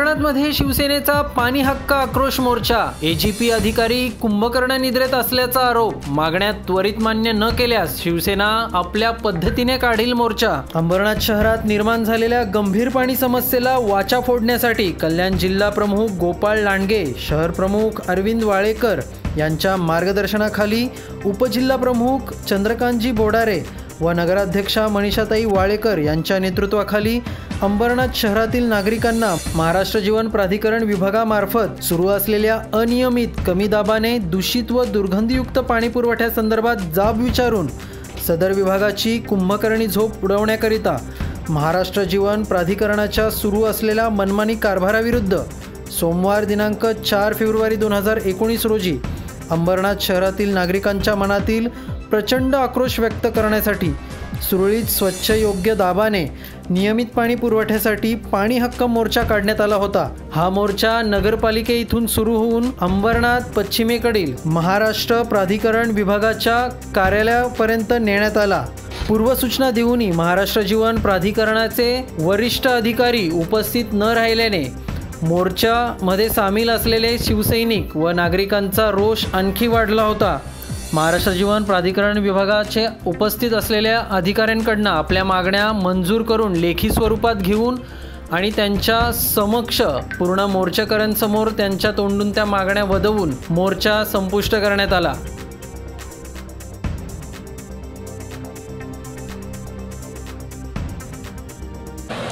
अंबरनाथमध्ये शिवसेनेचा पाणी हक्क आक्रोश मोर्चा। एजीपी अधिकारी कुंभकर्ण निद्रेत असल्याचा आरोप। मागण्या त्वरित मान्य न केल्यास शिवसेना आपल्या पद्धतीने काढील मोर्चा। अंबरनाथ शहरात निर्माण झालेल्या गंभीर पाणी समस्येला वाचा फोडण्यासाठी कल्याण जिल्हा प्रमुख गोपाळ लांडगे, शहर प्रमुख अरविंद वाळेकर यांच्या मार्गदर्शनाखाली उपजिल्हा प्रमुख चंद्रकांतजी बोडारे व नगराध्यक्षा मनीषाताई वाळेकर यांच्या नेतृत्वाखाली अंबरनाथ शहरातील नागरिकांना महाराष्ट्र जीवन प्राधिकरण विभागामार्फत सुरू असलेल्या अनियमित कमी दाबाने दूषित व दुर्गंधीयुक्त पाणी पुरवठ्यासंदर्भात जाब विचारून सदर विभागाची कुंभकर्णी झोप उडवण्याकरिता महाराष्ट्र जीवन प्राधिकरणाच्या सुरू असलेल्या मनमानी कारभाराविरुद्ध सोमवार दिनांक 4 फेब्रुवारी 2019 रोजी अंबरनाथ शहरातील नागरिकांच्या मनातील प्रचंड आक्रोश व्यक्त करण्यासाठी सुरळीत स्वच्छ योग्य दाबाने नियमित पाणी पुरवठ्यासाठी पाणी हक्क मोर्चा काढण्यात आला होता। हा मोर्चा नगरपालिके इथून सुरू होऊन अंबरनाथ पश्चिमेकडील महाराष्ट्र प्राधिकरण विभागाच्या कार्यालयापर्यंत नेण्यात आला। पूर्वसूचना देऊनही महाराष्ट्र जीवन प्राधिकरणाचे वरिष्ठ अधिकारी उपस्थित न राहिल्याने मोर्चामध्ये सामील असलेले शिवसैनिक व नागरिकांचा रोष आणखी वाढला होता। महाराष्ट्र जीवन प्राधिकरण विभागाचे उपस्थित असलेल्या अधिकाऱ्यांकडून आपल्या मागण्या मंजूर करून लेखी स्वरूपात घेऊन आणि त्यांच्या समक्ष पूर्ण मोर्चेकऱ्यांसमोर त्यांच्या तोंडून त्या मागण्या वदवून मोर्चा संपुष्ट करण्यात आला।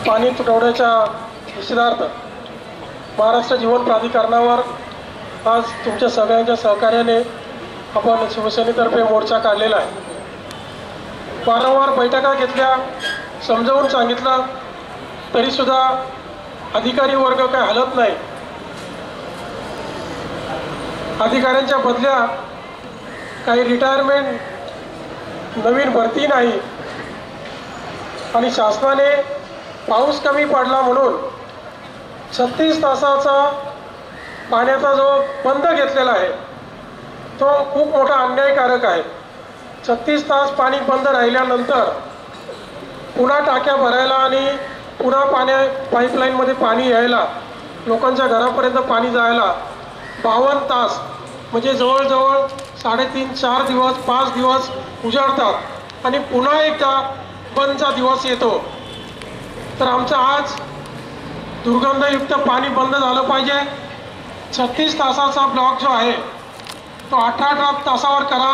पाणी पुरवठ्याच्या निषेधार्थ महाराष्ट्र जीवन प्राधिकरणावर आज तुमच्या सगळ्यांच्या सहकार्याने आपण शिवसेनेतर्फे मोर्चा काढलेला आहे। वारंवार बैठका घेतल्या, समजावून सांगितलं, तरीसुद्धा अधिकारी वर्ग काय हलत नाही। अधिकाऱ्यांच्या बदल्या काही रिटायरमेंट, नवीन भरती नाही आणि शासनाने पाऊस कमी पडला म्हणून 36 तासाचा पाण्याचा जो बंद घेतलेला आहे तो खूप मोठा अन्यायकारक आहे। 36 तास पाणी बंद राहिल्यानंतर पुन्हा टाक्या भरायला आणि पुन्हा पाईपलाईनमध्ये पाणी यायला, लोकांच्या घरापर्यंत पाणी जायला 52 तास म्हणजे जवळजवळ 3.5-4 दिवस 5 दिवस उजाडतात आणि पुन्हा एकदा बंदचा दिवस येतो। तर आमचा आज दुर्गंधयुक्त पाणी बंद झालं पाहिजे। 36 तासाचा ब्लॉक जो आहे तो 18 तासावर करा,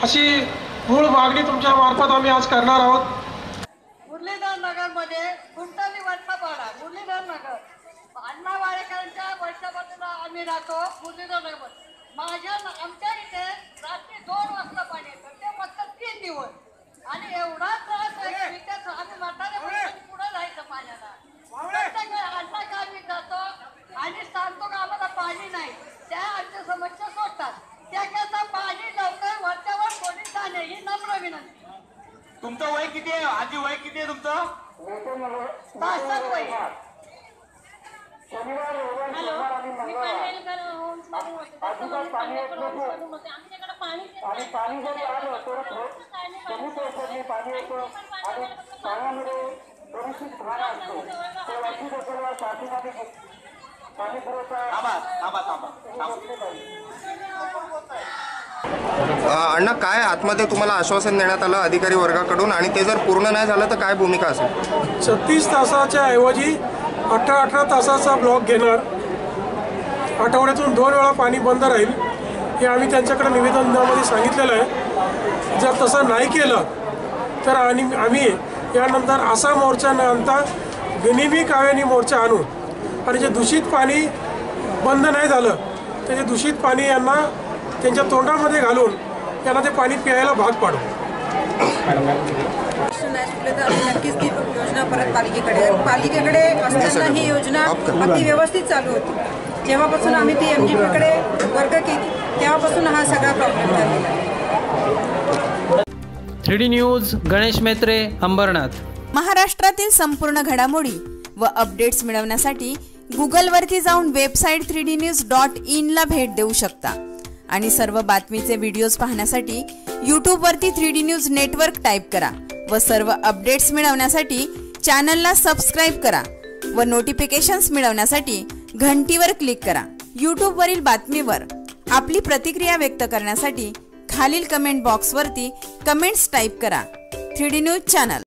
अशी मूळ मागणी तुमच्या मार्फत आम्ही आज करणार आहोत। मुरलीधर नगरमध्ये गुंटाली वटपाडा, मुरलीधर नगर, अण्णा वाळेकरांच्या वर्षापासून आम्ही राहतो मुरलीधर नगरमध्ये। आमच्या इथे रात्री 2 वाजता पाणी येतं, ते फक्त 3 दिवस आणि एवढा त्रास आहे की आम्ही म्हातारे पुढे राहायचं पाण्याला। अण्णा गावी जातो आणि सांगतो का आम्हाला पाणी नाही, त्या आमच्या समस्या सोडतात। त्याकरता पाणी लवकर वरच्यावर कोणी जाणे ही नम्र विनंती। तुमचं वय किती आहे आजी? वय किती आहे तुमचं? 65 वय। हॅलो, मी पाणीवेलकर आमच्याकडे पाणी अण्णा, काय आतमध्ये तुम्हाला आश्वासन देण्यात आलं अधिकारी वर्गाकडून आणि ते जर पूर्ण नाही झालं तर काय भूमिका असेल? 36 तासाच्या ऐवजी 18 तासाचा ब्लॉक घेणार, आठवड्यातून 2 वेळा पाणी बंद राहील हे आम्ही त्यांच्याकडे निवेदनामध्ये सांगितलेलं आहे। जर तसं नाही केलं तर आम्ही यानंतर असा मोर्चा न आणता गनिमी काव्यानी मोर्चा आणू आणि जे दूषित पाणी बंद नाही झालं तर ते दूषित पाणी यांना त्यांच्या तोंडामध्ये घालून यांना ते पाणी प्यायला भाग पाडू। नक्कीच ती योजना परत पालिकेकडे असताना ही योजना अगदी व्यवस्थित चालू होती। जेव्हापासून आम्ही ती MGPकडे वर्ग केली तेव्हापासून हा सगळा प्रॉब्लेम झालेला आहे। 3D न्यूज, गणेश मेत्रे, अंबरनाथ। महाराष्ट्रातील संपूर्ण घडामोडी व अपडेट्स मिळवण्यासाठी गुगलवरती जाऊन वेबसाईट 3dnews.in ला भेट देऊ शकता आणि सर्व बातमीचे व्हिडिओज पाहण्यासाठी यूट्यूबवरती 3D न्यूज नेटवर्क टाईप करा व सर्व अपडेट्स मिळवण्यासाठी चॅनलला सबस्क्राईब करा। व नोटिफिकेशन्स मिळवण्यासाठी घंटीवर क्लिक करा। यूट्यूबवरील बातमीवर आपली प्रतिक्रिया व्यक्त करण्यासाठी खालील कमेंट बॉक्सवरती कमेंट्स टाईप करा। 3D news channel.